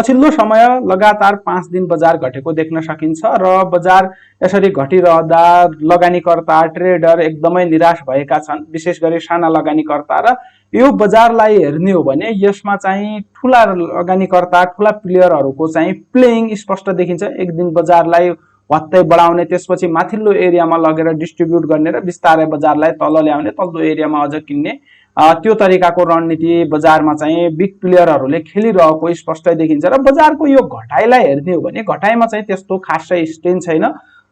पछिल्लो समय लगातार 5 दिन बजार घटेको देख्न सकिन्छ र बजार यसरी घटिरहँदा लगानीकर्ता ट्रेडर एकदमै निराश भएका छन्, विशेष गरी साना लगानीकर्ता। र यो बजारलाई हेर्ने हो भने यसमा चाहिँ ठूला लगानीकर्ता ठूला प्लेयरहरूको चाहिँ प्लेइङ स्पष्ट देखिन्छ। एक दिन बजारलाई भत्तै बढाउने, त्यसपछि माथिल्लो एरियामा लगेर डिस्ट्रिब्युट गर्ने र बिस्तारै बजारलाई तल ल्याउने, तल्लो एरियामा अझ किन्ने, त्यो तरिकाको रणनीति बजारमा चाहिँ बिग प्लेयरहरूले खेलिरहेको स्पष्टै देखिन्छ। र बजारको यो घटाइलाई हेर्ने हो भने घटाइमा चाहिँ त्यस्तो खासै स्ट्रेन छैन।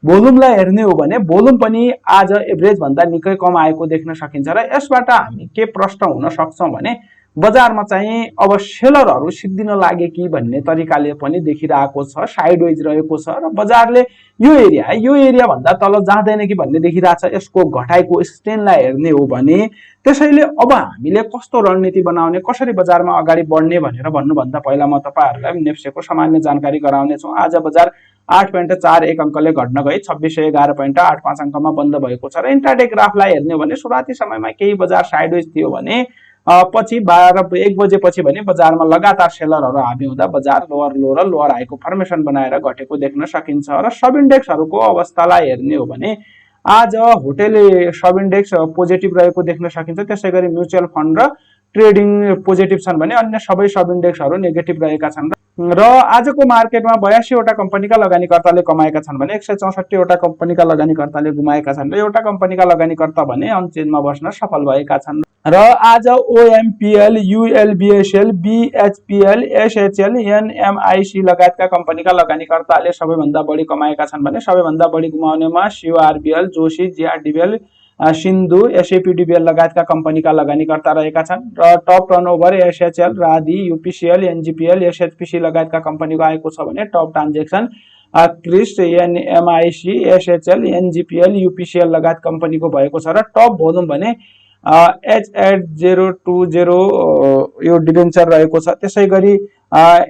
भोल्युमलाई हेर्ने हो भने भोल्युम पनि आज एभरेज भन्दा निकै कम आएको देख्न सकिन्छ। र यसबाट हामी के प्रश्न हुन सक्छौं भने बजारमा चाहिँ अब सेलरहरू सिद्धिन लागे कि भन्ने तरिकाले पनि देखिरहेको छ, साइडवेज रहेको छ। र बजारले यो एरिया भन्दा तल जाँदैन कि भन्ने देखिरहेछ यसको घटाइको स्ट्रेनलाई हेर्ने हो भने। त्यसैले अब हामीले कस्तो रणनीति बनाउने, कसरी बजारमा अगाडि बढ्ने भनेर भन्नुभन्दा पहिला म तपाईहरुलाई नेप्सेको सामान्य जानकारी गराउने छु। आज बजार 8.41 अंकले घट्न गई 2611.85 अंकमा बन्द भएको छ। र इन्ट्राडे ग्राफलाई हेर्ने हो भने सुरुवाती समयमा केही बजार साइडवेज थियो भने पछि 1 बजेपछि भने बजारमा लगातार सेलरहरू हाबी हुँदा बजार लोअर लो र लोअर हाईको फर्मेसन बनाएर घटेको देख्न सकिन्छ। र सब इन्डेक्सहरूको अवस्थालाई हेर्ने हो भने आज होटेल सब इन्डेक्स पोजिटिभ रहेको देख्न सकिन्छ। त्यसैगरी म्युचुअल फन्ड र ट्रेडिङ पोजिटिभ छन् भने अन्य सबै सब इन्डेक्सहरू नेगेटिभ रहेका छन्। र आजको मार्केटमा 82 वटा कम्पनीका लगानीकर्ताले कमाएका छन् भने 164 वटा कम्पनीका लगानीकर्ताले गुमाएका छन् र एउटा कम्पनीका लगानीकर्ता भने अनचेन्जमा बस्न सफल भएका छन्। र आज ओएमपीएल, यूएलबीएसएल, बीएचपीएल, एसएचएल, एनएमआईसी लगायतका कम्पनीका लगानीकर्ताले सबैभन्दा बढी कमाएका छन् भने सबैभन्दा बढी गुमाउनेमा सीओआरबीएल, जोशी, जीआरडीबीएल, सिन्धु, एसएपीडीबीएल लगायतका कम्पनीका लगानीकर्ता रहेका छन्। र टप टर्नओभर एसएचएल, राधी, यूपीसीएल, एनजीपीएल, एसएचपीसी लगायतका कम्पनीको आएको छ भने top transaction Christ, एनएमआईसी, SHL, एनजीपीएल, UPCL लगायत कम्पनीको भएको छ। र टप भोल्युम भने H8020 यो डिबेन्चर रहेको छ। त्यसैगरी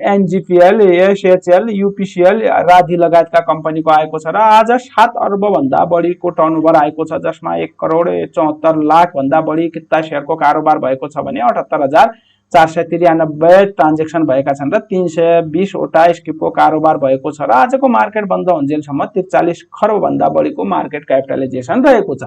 एनजीपीएल, एसएचएल, यूपीसीएल, राधी लगायतका कम्पनीको आएको छ। र आज 7 अर्ब भन्दा बढीको टर्नओभर आएको छ, जसमा 1,74,00,000 भन्दा बढी किता शेयरको कारोबार भएको छ भने 78,493 ट्रान्जेक्सन भएका छन् र 320 वटा स्किपको कारोबार भएको छ। र आजको मार्केट बन्द हुन्जेलसम्म 43 खरब भन्दा बढीको मार्केट क्यापिटलाइजेसन रहेको छ।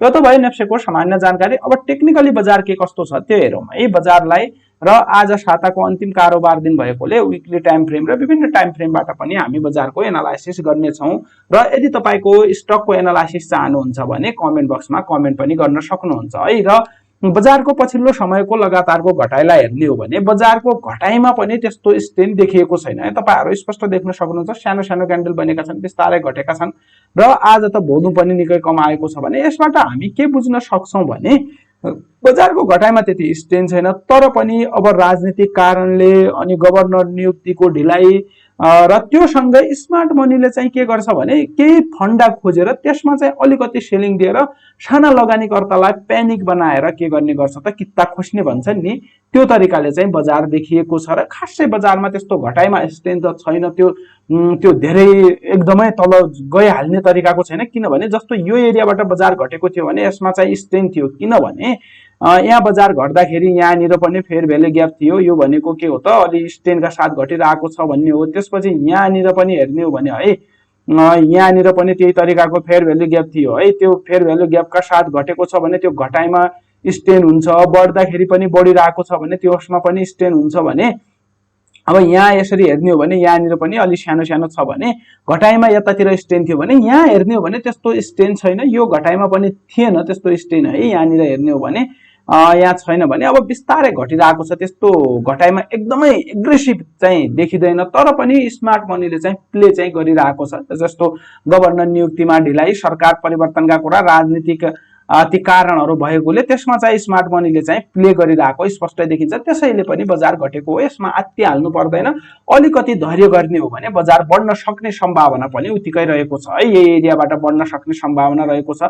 यो त भयो नेप्सेको सामान्य जानकारी। अब टेक्निकली बजार के कस्तो छ त्यो हेरौँ है बजारलाई। र आज साताको अन्तिम कारोबार दिन भएकोले विकली टाइम फ्रेम र विभिन्न टाइम फ्रेमबाट पनि हामी बजारको एनालाइसिस गर्नेछौँ। र यदि तपाईको स्टकको एनालाइसिस चाहनुहुन्छ भने कमेन्ट बक्समा कमेन्ट पनि गर्न सक्नुहुन्छ है। र बजारको पछिल्लो समयको लगातारको घटाइलाई हेर्ने हो भने बजारको घटाइमा पनि त्यस्तो स्ट्रेन देखिएको छैन है। तपाईहरु स्पष्ट देख्न सक्नुहुन्छ, सानो सानो क्यान्डल बनेका छन्, बिस्तारै घटेका छन् र आज त भोल्युम पनि निकै कम आएको छ भने यसबाट हामी के बुझ्न सक्छौं भने बजारको घटाइमा त्यति स्ट्रेन छैन। तर पनि अब राजनीतिक कारणले अनि गभर्नर नियुक्तिको ढिलाइ र त्यो सँगै स्मार्ट मनीले चाहिँ के गर्छ भने केही फन्डा खोजेर त्यसमा चाहिँ अलिकति सेलिङ दिएर साना लगानीकर्तालाई प्यानिक बनाएर के गर्ने गर्छ त कित्ता खोस्ने भन्छन् नि, त्यो तरिकाले चाहिँ बजार देखिएको छ। र खासै बजारमा त्यस्तो घटाइमा स्ट्रेन त छैन, त्यो धेरै एकदमै तल गइहाल्ने तरिकाको छैन। किनभने जस्तो यो एरियाबाट बजार घटेको थियो भने यसमा चाहिँ स्ट्रेन थियो, किनभने यहाँ बजार घट्दाखेरि यहाँनिर पनि फेयर भ्यालु ग्याप थियो। यो भनेको के हो त अलि स्ट्रेनका साथ घटिरहेको छ भन्ने हो। त्यसपछि यहाँनिर पनि हेर्ने हो भने है यहाँनिर पनि त्यही तरिकाको फेयर भ्यालु ग्याप थियो है। त्यो फेयर भ्यालु ग्यापका साथ घटेको छ भने त्यो घटाइमा स्ट्रेन हुन्छ, बढ्दाखेरि पनि बढिरहेको छ भने त्यसमा पनि स्ट्रेन हुन्छ भने अब यहाँ यसरी हेर्ने हो भने यहाँनिर पनि अलि सानो सानो छ भने घटाइमा यतातिर स्ट्रेन थियो भने यहाँ हेर्ने हो भने त्यस्तो स्ट्रेन छैन। यो घटाइमा पनि थिएन त्यस्तो स्ट्रेन है। यहाँनिर हेर्ने हो भने यहाँ छैन भने अब बिस्तारै घटिरहेको छ, त्यस्तो घटाइमा एकदमै एग्रेसिभ चाहिँ देखिदैन। तर पनि स्मार्ट मनीले चाहिँ प्ले चाहिँ गरिरहेको छ। जस्तो गभर्नर नियुक्तिमा ढिलाइ, सरकार परिवर्तनका कुरा, राजनीतिक ती कारणहरू भएकोले त्यसमा चाहिँ स्मार्ट मनीले चाहिँ प्ले गरिरहेको स्पष्टै देखिन्छ। त्यसैले पनि बजार घटेको हो, यसमा आत्तिहाल्नु पर्दैन। अलिकति धैर्य गर्ने हो भने बजार बढ्न सक्ने सम्भावना पनि उत्तिकै रहेको छ है। यही एरियाबाट बढ्न सक्ने सम्भावना रहेको छ।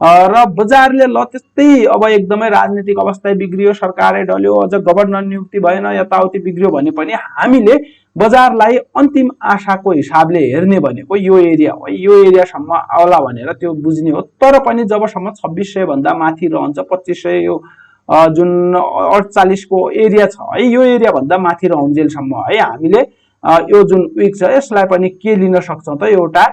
र बजारले ल त्यस्तै अब एकदमै राजनीतिक अवस्था बिग्रियो, सरकारै डल्यो, अझ गभर्नर नियुक्ति भएन, यताउति बिग्रियो भने पनि हामीले बजारलाई अन्तिम आशाको हिसाबले हेर्ने भनेको यो एरिया हो। यो एरियासम्म आउला भनेर त्यो बुझ्ने हो। तर पनि जबसम्म 2600 भन्दा माथि रहन्छ, 2500 यो जुन 48 को एरिया छ है, यो एरिया भन्दा माथि रहन्जेलसम्म है हामीले यो जुन विक छ यसलाई पनि के लिन सक्छौं त एउटा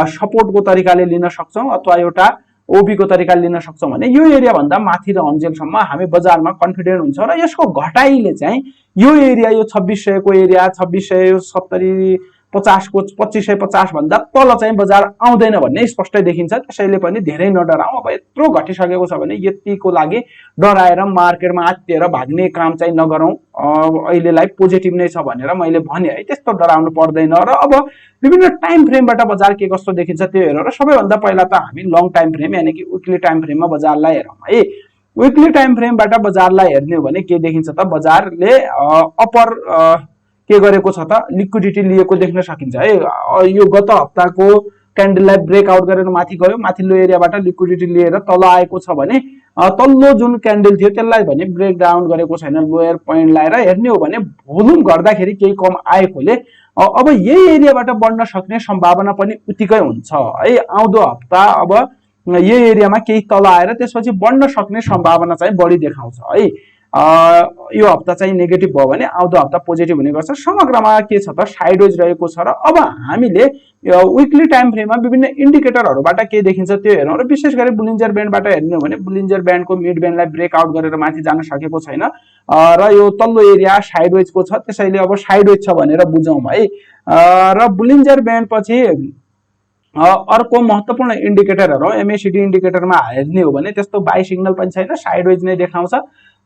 सपोर्टको तरिकाले लिन सक्छौं अथवा एउटा ओबी को तरिकाले लिन सक्छौं भने यो एरिया भन्दा माथि रहन्जेलसम्म हामी बजारमा कन्फिडेन्ट हुन्छ र यसको घटाइले चाहिँ यो एरिया यो 2600 को एरिया 2670 50 को 2550 भन्दा तल चाहिँ बजार आउँदैन भन्ने स्पष्टै देखिन्छ। त्यसैले पनि धेरै नडराउँ। अब यत्रो घटिसकेको छ भने यतिको लागि डराएर मार्केटमा आत्तिएर भाग्ने काम चाहिँ नगरौँ। अहिलेलाई पोजिटिभ नै छ भनेर मैले भने है, त्यस्तो डराउनु पर्दैन। र अब विभिन्न टाइम फ्रेमबाट बजार के कस्तो देखिन्छ त्यो हेरेर सबैभन्दा पहिला त हामी लङ टाइम फ्रेम यानी कि विकली टाइम फ्रेममा बजारलाई हेरौँ है। विकली टाइम फ्रेमबाट बजारलाई हेर्ने हो भने के देखिन्छ त, बजारले अपर के गरेको छ त लिक्विडिटी लिएको देख्न सकिन्छ है। यो गत हप्ताको क्यान्डललाई ब्रेकआउट गरेर माथि गयो, माथिल्लो एरियाबाट लिक्विडिटी लिएर तल आएको छ भने तल्लो जुन क्यान्डल थियो त्यसलाई भने ब्रेक डाउन गरेको छैन, लोयर पोइन्ट लाएर हेर्ने हो भने भोल्युम गर्दाखेरि केही कम आएकोले अब यही एरियाबाट बढ्न सक्ने सम्भावना पनि उत्तिकै हुन्छ है। आउँदो हप्ता अब यही एरियामा केही तल आएर त्यसपछि बढ्न सक्ने सम्भावना चाहिँ बढी देखाउँछ है। यो हप्ता चाहिँ नेगेटिभ भयो भने आउँदो हप्ता पोजिटिभ हुने गर्छ। समग्रमा के छ त साइडवेज रहेको छ र अब हामीले विकली टाइम फ्रेममा विभिन्न इन्डिकेटरहरूबाट के देखिन्छ त्यो हेरौँ। र विशेष गरी बुलिन्जर ब्यान्डबाट हेर्ने हो भने बुलिन्जर ब्यान्डको मिड ब्यान्डलाई ब्रेकआउट गरेर माथि जान सकेको छैन र यो तल्लो एरिया साइडवेजको छ, त्यसैले अब साइडवेज छ भनेर बुझौँ है। र बुलिन्जर ब्यान्ड पछि अर्को महत्त्वपूर्ण इन्डिकेटरहरू एमएसिडी इन्डिकेटरमा हेर्ने हो भने त्यस्तो बाई सिग्नल पनि छैन, साइडवेज नै देखाउँछ।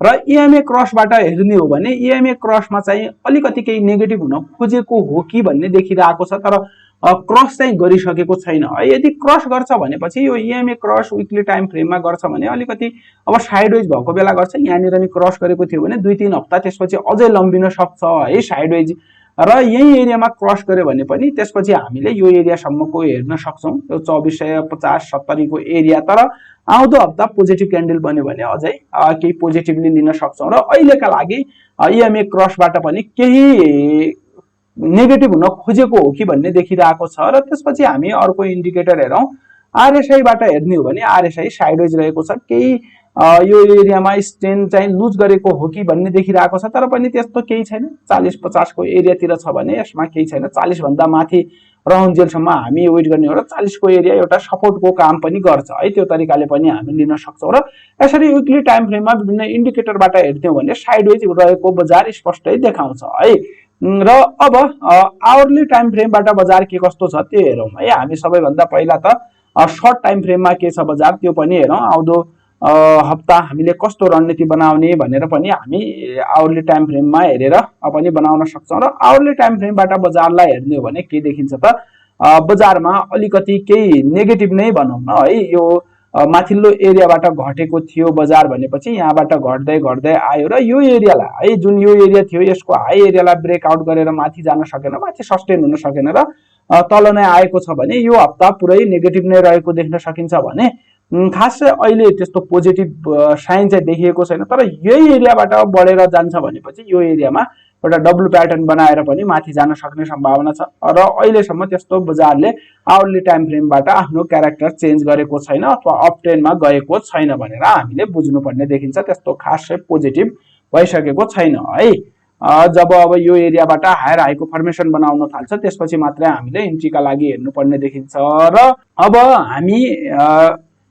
र इएमए क्रसबाट हेर्ने हो भने इएमए क्रसमा चाहिँ अलिकति केही नेगेटिभ हुन खोजेको हो कि भन्ने देखिरहेको छ, तर क्रस चाहिँ गरिसकेको छैन है। यदि क्रस गर्छ भनेपछि यो इएमए क्रस विकली टाइम फ्रेममा गर्छ भने अलिकति अब साइडवेज भएको बेला गर्छ। यहाँनिर नि क्रस गरेको थियो भने 2-3 हप्ता त्यसपछि अझै लम्बिन सक्छ है साइडवेज। र यही एरियामा क्रस गर्यो भने पनि त्यसपछि हामीले यो एरियासम्मको हेर्न सक्छौं, यो 2450-70 को एरिया। तर आउँदो हप्ता पोजिटिभ क्यान्डल बन्यो भने अझै केही पोजिटिभली लिन सक्छौं। र अहिलेका लागि इएमए क्रसबाट पनि केही नेगेटिभ हुन खोजेको हो कि भन्ने देखिरहेको छ। र त्यसपछि हामी अर्को इन्डिकेटर हेरौँ। आरएसआईबाट हेर्ने हो भने आरएसआई साइडवेज रहेको छ, केही यो एरियामा स्ट्रेन चाहिँ लुज गरेको हो कि भन्ने देखिरहेको छ, तर पनि त्यस्तो केही छैन। 40-50 को एरियातिर छ भने यसमा केही छैन। 40 भन्दा माथि रहन्जेलसम्म हामी वेट गर्ने हो र 40 को एरिया एउटा सपोर्टको काम पनि गर्छ है। त्यो तरिकाले पनि हामी लिन सक्छौं। र यसरी विकली टाइम फ्रेममा विभिन्न इन्डिकेटरबाट हेर्ने हो भने साइडवेज रहेको बजार स्पष्टै देखाउँछ है। र अब आवरली टाइम फ्रेमबाट बजार के कस्तो छ त्यो हेरौँ है। हामी सबैभन्दा पहिला त सर्ट टाइम फ्रेममा के छ बजार त्यो पनि हेरौँ। आउँदो हप्ता हामीले कस्तो रणनीति बनाउने भनेर पनि हामी आवरली टाइम फ्रेममा हेरेर पनि बनाउन सक्छौं। र आवरली टाइम फ्रेमबाट बजारलाई हेर्ने हो भने के देखिन्छ त, बजारमा अलिकति केही नेगेटिभ नै भनौँ न है। यो माथिल्लो एरियाबाट घटेको थियो बजार भनेपछि यहाँबाट घट्दै घट्दै आयो र यो एरियालाई है, जुन यो एरिया थियो यसको हाई एरियालाई ब्रेकआउट गरेर माथि जान सकेन, माथि सस्टेन हुन सकेन र तल नै आएको छ भने यो हप्ता पुरै नेगेटिभ नै रहेको देख्न सकिन्छ भने खास अहिले त्यस्तो पोजिटिभ साइन चाहिँ देखिएको छैन। तर यही एरियाबाट बढेर जान्छ भनेपछि यो एरियामा एउटा डब्लु प्याटर्न बनाएर पनि माथि जान सक्ने सम्भावना छ। र अहिलेसम्म त्यस्तो बजारले आवरली टाइम फ्रेमबाट आफ्नो क्यारेक्टर चेन्ज गरेको छैन अथवा अप ट्रेन्डमा गएको छैन भनेर हामीले बुझ्नुपर्ने देखिन्छ। त्यस्तो खासै पोजिटिभ भइसकेको छैन है। जब अब यो एरियाबाट हायर हाईको फर्मेसन बनाउन थाल्छ त्यसपछि मात्रै हामीले इन्ट्रीका लागि हेर्नुपर्ने देखिन्छ। र अब हामी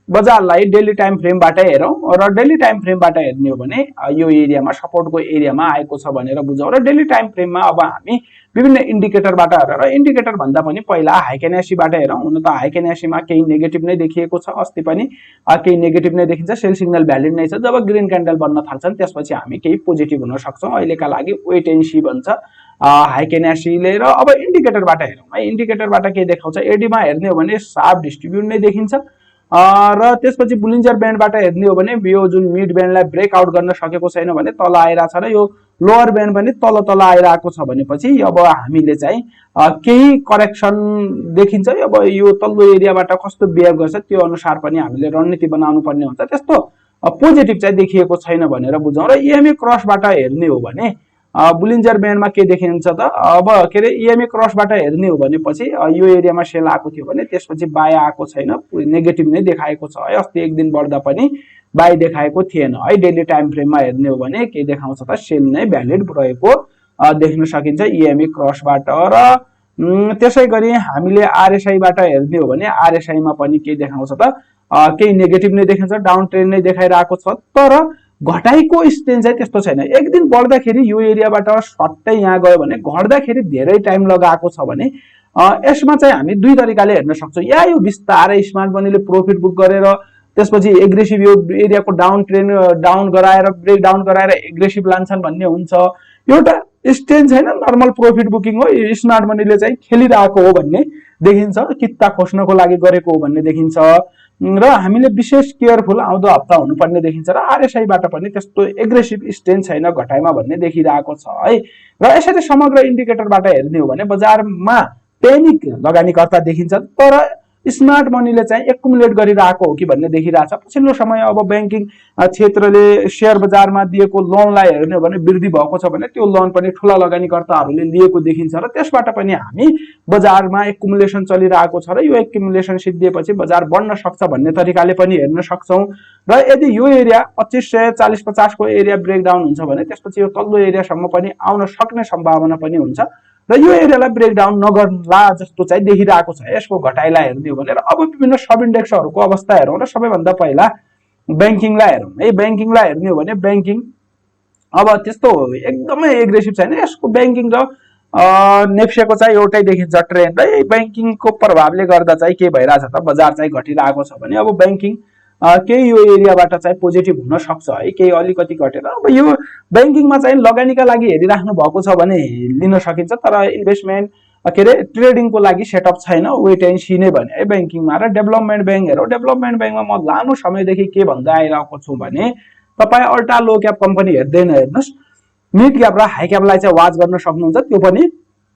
बजारलाई डेली टाइम फ्रेमबाट हेरौँ। र डेली टाइम फ्रेमबाट हेर्ने हो भने यो एरियामा सपोर्टको एरियामा आएको छ भनेर बुझौँ। र डेली टाइम फ्रेममा अब हामी विभिन्न इन्डिकेटरबाट हेरेर इन्डिकेटर भन्दा पनि पहिला हाइकेनासीबाट हेरौँ। हुन त हाइकेनासीमा केही नेगेटिभ नै देखिएको छ, अस्ति पनि केही नेगेटिभ नै देखिन्छ, सेल सिग्नल भ्यालिड नै छ। जब ग्रिन क्यान्डल बन्न थाल्छन् त्यसपछि हामी केही पोजिटिभ हुन सक्छौँ। अहिलेका लागि वेट एन्ड सी भन्छ हाइकेनासीले। र अब इन्डिकेटरबाट हेरौँ है। इन्डिकेटरबाट के देखाउँछ, एडीमा हेर्ने हो भने शार्प डिस्ट्रिब्युट नै देखिन्छ। र त्यसपछि बुलिन्जर ब्यान्डबाट हेर्ने हो भने यो जुन मिड ब्यान्डलाई ब्रेकआउट गर्न सकेको छैन भने तल आइरहेछ र यो लोअर ब्यान्ड पनि तल तल आइरहेको छ भनेपछि अब हामीले चाहिँ केही करेक्सन देखिन्छ। अब यो तल्लो एरियाबाट कस्तो बिहेभ गर्छ त्यो अनुसार पनि हामीले रणनीति बनाउनु पर्ने हुन्छ। त्यस्तो पोजिटिभ चाहिँ देखिएको छैन भनेर बुझौँ। र इएमए क्रसबाट हेर्ने हो भने बुलिन्जर ब्यान्डमा के देखिन्छ त, अब के अरे इएमए क्रसबाट हेर्ने हो भनेपछि यो एरियामा सेल आएको थियो भने त्यसपछि बाई आएको छैन, नेगेटिभ नै देखाएको छ है। अस्ति एक दिन बढ्दा पनि बाई देखाएको थिएन है। डेली टाइम फ्रेममा हेर्ने हो भने के देखाउँछ त, सेल नै भ्यालिड रहेको देख्न सकिन्छ इएमई क्रसबाट। र त्यसै गरी हामीले आरएसआई बाट हेर्ने हो भने आरएसआई मा पनि के देखाउँछ त केही नेगेटिभ नै देखाउँछ, डाउन ट्रेन्ड नै देखाइरहेको छ, तर घटाइको स्टेज चाहिँ त्यस्तो छैन। एक दिन बढ्दाखेरि यो एरियाबाट सट्टै यहाँ गयो भने घट्दाखेरि धेरै टाइम लगाएको छ भने यसमा चाहिँ हामी दुई तरिकाले हेर्न सक्छौँ। या यो बिस्तारै स्मार्ट मनीले प्रॉफिट बुक गरेर त्यसपछि एग्रेसिभ यो एरियाको डाउन ट्रेन्ड डाउन गराएर ब्रेक डाउन गराएर एग्रेसिभ लान्छन् भन्ने हुन्छ। एउटा स्टेज छैन, नर्मल प्रॉफिट बुकिङ हो, स्मार्ट मनीले चाहिँ खेलिरहेको हो भन्ने देखिन्छ, कित्ता खोज्नको लागि गरेको हो भन्ने देखिन्छ। र हामीले विशेष केयरफुल आउँदो हप्ता हुनुपर्ने देखिन्छ। र आरएसआई बाट पनि त्यस्तो एग्रेसिभ स्टेज छैन घटाइमा भन्ने देखिरहेको छ है। र यसरी समग्र इन्डिकेटरबाट हेर्ने हो भने बजारमा पेनिक लगानीकर्ता देखिन्छ, तर स्मार्ट मनीले चाहिँ एकुमुलेट गरिरहेको हो कि भन्ने देखिरहेछ। पछिल्लो समय अब बैंकिङ क्षेत्रले शेयर बजारमा दिएको लोनलाई हेर्ने हो भने वृद्धि भएको छ भने त्यो लोन पनि ठूला लगानीकर्ताहरूले लिएको देखिन्छ र त्यसबाट पनि हामी बजारमा एकुमुलेसन चलिरहेको छ र यो एकुमुलेसन सिद्धिएपछि बजार बढ्न सक्छ भन्ने तरिकाले पनि हेर्न सक्छौं। र यदि यो एरिया 2540-50 को एरिया ब्रेकडाउन हुन्छ भने त्यसपछि यो तल्लो एरियासम्म पनि आउन सक्ने सम्भावना पनि हुन्छ र यो एरियालाई ब्रेकडाउन नगर्ला जस्तो चाहिँ देखिरहेको छ यसको घटाइलाई हेर्ने हो भने। र अब विभिन्न सब इन्डेक्सहरूको अवस्था हेरौँ र सबैभन्दा पहिला बैंकिङलाई हेरौँ है। बैंकिङलाई हेर्ने हो भने बैंकिङ अब त्यस्तो एकदमै एग्रेसिभ छैन, यसको बैंकिङ र नेप्सेको चाहिँ एउटै देखिन्छ ट्रेन्ड है। बैंकिङको प्रभावले गर्दा चाहिँ के भइरहेछ त बजार चाहिँ घटिरहेको छ भने अब बैंकिङ केही यो एरियाबाट चाहिँ पोजिटिभ हुन सक्छ है, केही अलिकति घटेर। अब यो बैंकिङमा चाहिँ लगानीका लागि हेरिराख्नु भएको छ भने लिन सकिन्छ, तर इन्भेस्टमेन्ट के अरे ट्रेडिङको लागि सेटअप छैन, वेट एन्ड सी नै भने है बैंकिङमा। र डेभलपमेन्ट बैंक हेरौँ, डेभलपमेन्ट बैंकमा म लामो समयदेखि के भन्दै आइरहेको छु भने तपाईँ अल्ट्रा लो क्याप कम्पनी हेर्दैन हेर्नुहोस्, मिड क्याप र हाई क्यापलाई चाहिँ वाच गर्न सक्नुहुन्छ। त्यो पनि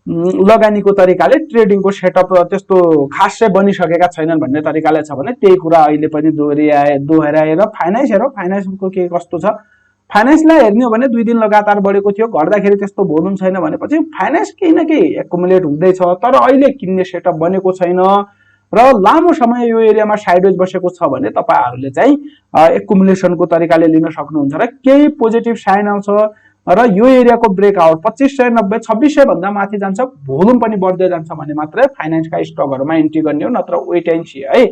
लगानीको तरिकाले ट्रेडिङको सेटअप त्यस्तो खासै बनिसकेका छैनन् भन्ने तरिकाले छ भने त्यही कुरा अहिले पनि दोहोऱ्याएर फाइनान्स हेरौँ, फाइनान्सको के कस्तो छ। फाइनान्सलाई हेर्ने हो भने 2 दिन लगातार बढेको थियो, घट्दाखेरि त्यस्तो भोल्युम छैन भनेपछि फाइनान्स केही न केही एकुमुलेट हुँदैछ, तर अहिले किन्ने सेटअप बनेको छैन र लामो समय यो एरियामा साइडवेज बसेको छ भने तपाईहरुले चाहिँ एकुमुलेसनको तरिकाले लिन सक्नुहुन्छ र केही पोजिटिभ साइन आउँछ र यो एरियाको ब्रेकआउट 2590 2600 भन्दा माथि जान्छ, भोल्युम पनि बढ्दै जान्छ भने मात्रै फाइनान्सका स्टकहरुमा एन्ट्री गर्ने हो, नत्र वेट एन्ड सी है।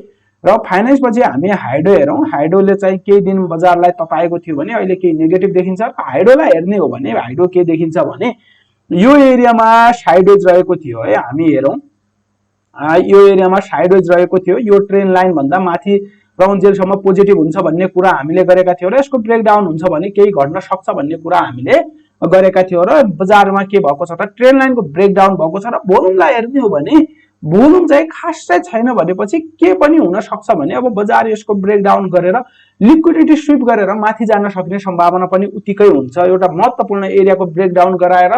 र फाइनान्स पछि हामी हाइडो हेरौं, हाइडोले चाहिँ केही दिन बजारलाई तपाएको थियो भने अहिले केही नेगेटिभ देखिन्छ। हाइडोलाई हेर्ने हो भने हाइडो के देखिन्छ भने यो एरियामा साइडवेज रहेको थियो है, हामी हेरौं यो एरियामा साइडवेज रहेको थियो, यो ट्रेन लाइन भन्दा माथि राउन्जेलसम्म पोजिटिभ हुन्छ भन्ने कुरा हामीले गरेका थियौं र यसको ब्रेकडाउन हुन्छ भने केही घट्न सक्छ भन्ने कुरा हामीले गरेका थियौं र बजारमा के भएको छ त ट्रेन लाइनको ब्रेकडाउन भएको छ र भोल्युमलाई हेर्ने हो भने भोल्युम चाहिँ खासै छैन भनेपछि के पनि हुन सक्छ भने अब बजार यसको ब्रेकडाउन गरेर लिक्विडिटी स्विप गरेर माथि जान सक्ने सम्भावना पनि उत्तिकै हुन्छ। एउटा महत्त्वपूर्ण एरियाको ब्रेकडाउन गराएर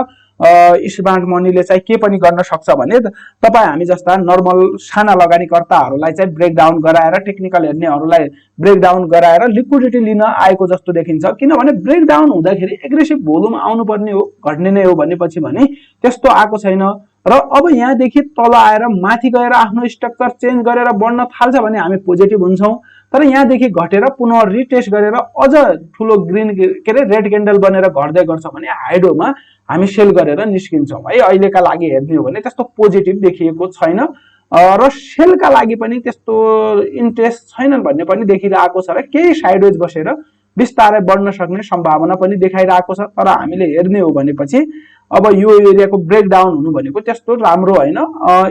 स्मार्ट मनीले चाहिँ के पनि गर्न सक्छ भने तपाई हामी जस्ता नर्मल साना लगानीकर्ताहरूलाई चाहिँ ब्रेकडाउन गराएर टेक्निकल हेर्नेहरूलाई ब्रेकडाउन गराएर लिक्विडिटी लिन आएको जस्तो देखिन्छ। किनभने ब्रेकडाउन हुँदाखेरि एग्रेसिभ भोल्युम आउनुपर्ने हो, घट्ने नै हो भनेपछि भने त्यस्तो आएको छैन र अब यहाँदेखि तल आएर माथि गएर आफ्नो स्ट्रक्चर चेन्ज गरेर बढ्न थाल्छ भने हामी पोजिटिभ हुन्छौं, तर यहाँदेखि घटेर पुनः रिटेस्ट गरेर अझ ठुलो ग्रीन के रे रेड क्यान्डल बनेर घट्दै गर्छ भने हाइडोमा हामी सेल गरेर निस्किन्छौं है। अहिलेका लागि हेर्ने हो भने त्यस्तो पोजिटिभ देखिएको छैन र सेलका लागि पनि त्यस्तो इन्ट्रेस्ट छैनन् भन्ने पनि देखिरहेको छ र केही साइडवेज बसेर बिस्तारै बढ्न सक्ने सम्भावना पनि देखाइरहेको छ। तर हामीले हेर्ने हो भनेपछि अब यो एरियाको ब्रेकडाउन हुनु भनेको त्यस्तो राम्रो हैन,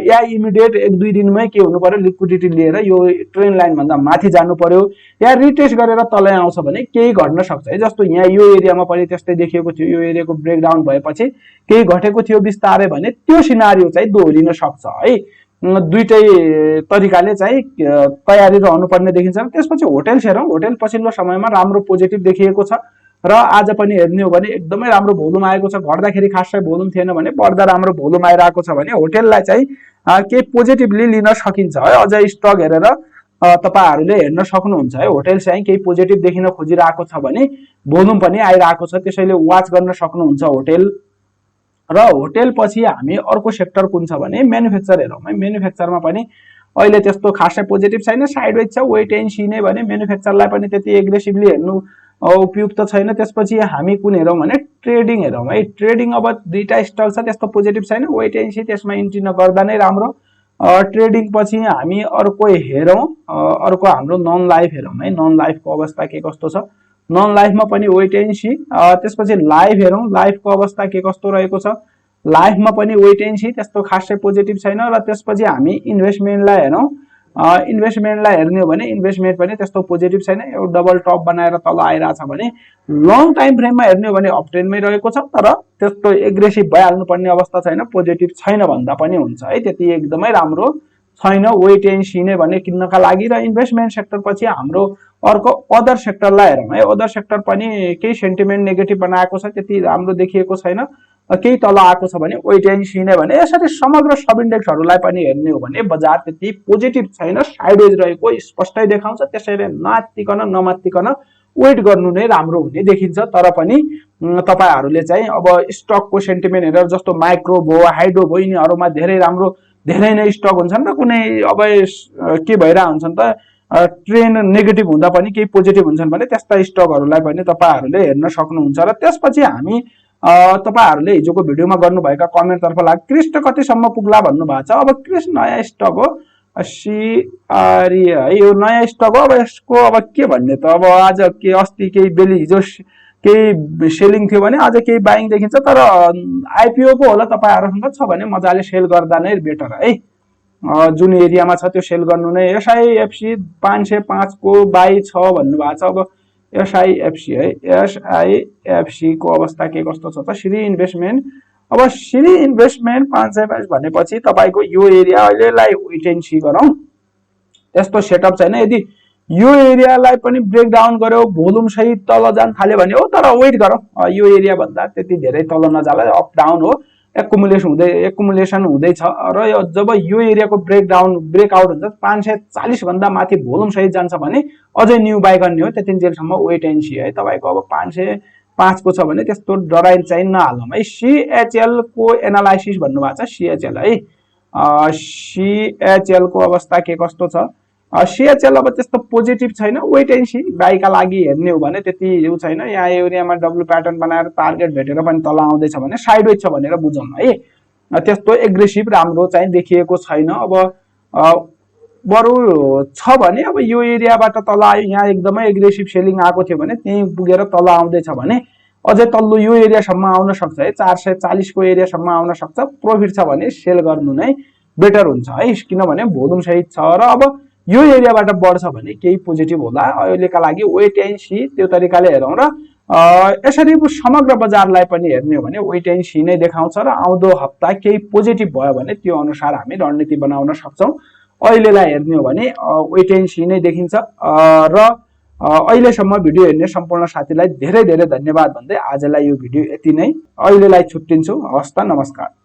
या इमिडिएट 1-2 दिनमै के हुनु पर्यो लिक्विडिटी लिएर यो ट्रेन लाइन भन्दा माथि जानु पर्यो या रिटेस्ट गरेर तलै आउँछ भने केही घट्न सक्छ है। जस्तो यहाँ यो एरियामा पनि त्यस्तै देखिएको थियो, यो एरियाको ब्रेकडाउन भएपछि केही घटेको थियो बिस्तारै भने त्यो सिनारियो चाहिँ दोहोरिन सक्छ है। दुईटै तरिकाले चाहिँ तयारी रहनु पर्ने देखिन्छ। त्यसपछि होटल्स हेरौं, होटल पछिल्लो समयमा राम्रो पोजिटिभ देखिएको छ र आज पनि हेर्ने हो भने एकदमै राम्रो भोल्युम आएको छ, घट्दाखेरि खासै भोल्युम थिएन भने बढ्दा राम्रो भोल्युम आइरहेको छ भने होटललाई चाहिँ के पोजिटिभली लिन सकिन्छ है। अझ स्टक हेरेर तपाईहरुले हेर्न सक्नुहुन्छ है, होटल चाहिँ केही पोजिटिभ देखिन खोजिरहेको छ भने भोल्युम पनि आइरहेको छ, त्यसैले वाच गर्न सक्नुहुन्छ होटल। र होटल पछि हामी अर्को सेक्टर कुन छ भने म्यानुफ्याक्चर हेरौं है। म्यानुफ्याक्चरमा पनि अहिले त्यस्तो खासै पोजिटिभ छैन, साइडवेज छ, वेट एन्ड सी नै भने म्यानुफ्याक्चरलाई पनि त्यति एग्रेसिभली हेर्नु उपयुक्त छैन। त्यसपछि हामी कुन हेरौँ भने ट्रेडिङ हेरौँ है। ट्रेडिङ अब दुईटा स्टक छ, त्यस्तो पोजिटिभ छैन, वेट एन्ड सी त्यसमा इन्ट्री नगर्दा नै राम्रो। ट्रेडिङ पछि हामी अर्को हेरौँ, अर्को हाम्रो नन लाइफ हेरौँ है। नन लाइफको अवस्था के कस्तो छ, नन लाइफमा पनि वेट एन्ड सी। त्यसपछि लाइफ हेरौँ, लाइफको अवस्था के कस्तो रहेको छ, लाइफमा पनि वेट एन्ड सी त्यस्तो खासै पोजिटिभ छैन। र त्यसपछि हामी इन्भेस्टमेन्टलाई हेरौँ, इन्भेस्टमेन्टलाई हेर्ने हो भने इन्भेस्टमेन्ट पनि त्यस्तो पोजिटिभ छैन, एउटा डबल टप बनाएर तल आइरहेछ भने। लङ टाइम फ्रेममा हेर्ने हो भने अप ट्रेन्डमै रहेको छ, तर त्यस्तो एग्रेसिभ भइहाल्नु पर्ने अवस्था छैन, पोजिटिभ छैन भन्दा पनि हुन्छ है, त्यति एकदमै राम्रो छैन। वेट एन्ड सी नै भने किन्नका लागि। र इन्भेस्टमेन्ट सेक्टर पछि हाम्रो अर्को अदर सेक्टरलाई हेरौँ है। अदर सेक्टर पनि केही सेन्टिमेन्ट नेगेटिभ बनाएको छ, त्यति राम्रो देखिएको छैन, केही तल आएको छ भने वेट एन्ड सी नै भने। यसरी समग्र सब इन्डेक्सहरूलाई पनि हेर्ने हो भने बजार त्यति पोजिटिभ छैन, साइडवेज रहेको स्पष्टै देखाउँछ। त्यसैले नआत्तिकन नमात्तिकन वेट गर्नु नै राम्रो हुने देखिन्छ। तर पनि तपाईहरूले चाहिँ अब स्टकको सेन्टिमेन्ट हेरेर, जस्तो माइक्रो भयो, हाइड्रो भयो, यिनीहरूमा धेरै राम्रो धेरै नै स्टक हुन्छन् र कुनै अब के भइरहेको हुन्छन् त ट्रेन्ड नेगेटिभ हुँदा पनि केही पोजिटिभ हुन्छन् भने त्यस्ता स्टकहरूलाई पनि तपाईँहरूले हेर्न सक्नुहुन्छ। र त्यसपछि हामी तपाईहरूले हिजोको भिडियोमा गर्नुभएका कमेन्टतर्फ लाग क्रिस्ट कतिसम्म पुग्ला भन्नुभएको छ। अब क्रिस्ट नयाँ स्टक हो, सिआरई है, यो नयाँ स्टक हो। अब यसको अब के भन्ने त, अब आज के अस्ति केही बेली हिजो केही सेलिङ थियो भने आज केही बाइङ देखिन्छ, तर आइपिओ पो होला, तपाईँहरूसँग छ भने मजाले सेल गर्दा नै बेटर है। जुन एरियामा छ त्यो सेल गर्नु नै। एसआइएफसी 505 को बाई छ भन्नुभएको छ। अब एसआइएफसी है, एसआइएफसी को अवस्था के कस्तो छ त, श्री इन्भेस्टमेन्ट। अब श्री इन्भेस्टमेन्ट 522 भनेपछि तपाईँको यो एरिया अहिलेलाई वेट एन्ड सी गरौँ, त्यस्तो सेटअप छैन। यदि यो एरियालाई पनि ब्रेकडाउन गर्यो, भोल्युम सहित तल जान थाल्यो भने हो, तर वेट गरौँ, यो एरिया भन्दा त्यति धेरै तल नजाला, अप डाउन हो, एकुमुलेसन हुँदैछ। र जब यो एरियाको ब्रेकआउट हुन्छ 540 भन्दा माथि भोल्युम सहित जान्छ भने अझै न्यू बाई गर्ने हो, त्यतिन्जेलसम्म वेट एन्ड सी है। तपाईँको अब 505 को छ भने त्यस्तो डराइ चाहिँ नहालौँ है। सिएचएल को एनालाइसिस भन्नुभएको छ, सिएचएल है, सिएचएल को अवस्था के कस्तो छ। सिएचएल अब त्यस्तो पोजिटिभ छैन, वेट एन्ड सी बाईका लागि हेर्ने हो भने त्यति उ छैन। यहाँ एरियामा डब्लु प्याटर्न बनाएर टार्गेट भेटेर पनि तल आउँदैछ भने साइडवेज छ भनेर बुझौँ है। त्यस्तो एग्रेसिभ राम्रो चाहिँ देखिएको छैन। अब बरु छ भने अब यो एरियाबाट तल आयो, यहाँ एकदमै एग्रेसिभ सेलिङ आएको थियो भने त्यही पुगेर तल आउँदैछ भने अझै तल्लो यो एरियासम्म आउन सक्छ है, 440 को एरियासम्म आउन सक्छ। प्रोफिट छ भने सेल गर्नु नै बेटर हुन्छ है, किनभने भोल्युम सहित छ। र अब यो एरियाबाट बढ्छ भने केही पोजिटिभ होला। अहिलेका लागि वेट एन्ड सी त्यो तरिकाले हेरौँ। र यसरी समग्र बजारलाई पनि हेर्ने हो भने वेट एन्ड सी नै देखाउँछ। र आउँदो हप्ता केही पोजिटिभ भयो भने त्यो अनुसार हामी रणनीति बनाउन सक्छौँ। अहिलेलाई हेर्ने हो भने वेट एन्ड सी नै देखिन्छ। र अहिलेसम्म भिडियो हेर्ने सम्पूर्ण साथीलाई धेरै धेरै धन्यवाद भन्दै आजलाई यो भिडियो यति नै, अहिलेलाई छुट्टिन्छु। हवस् त, नमस्कार।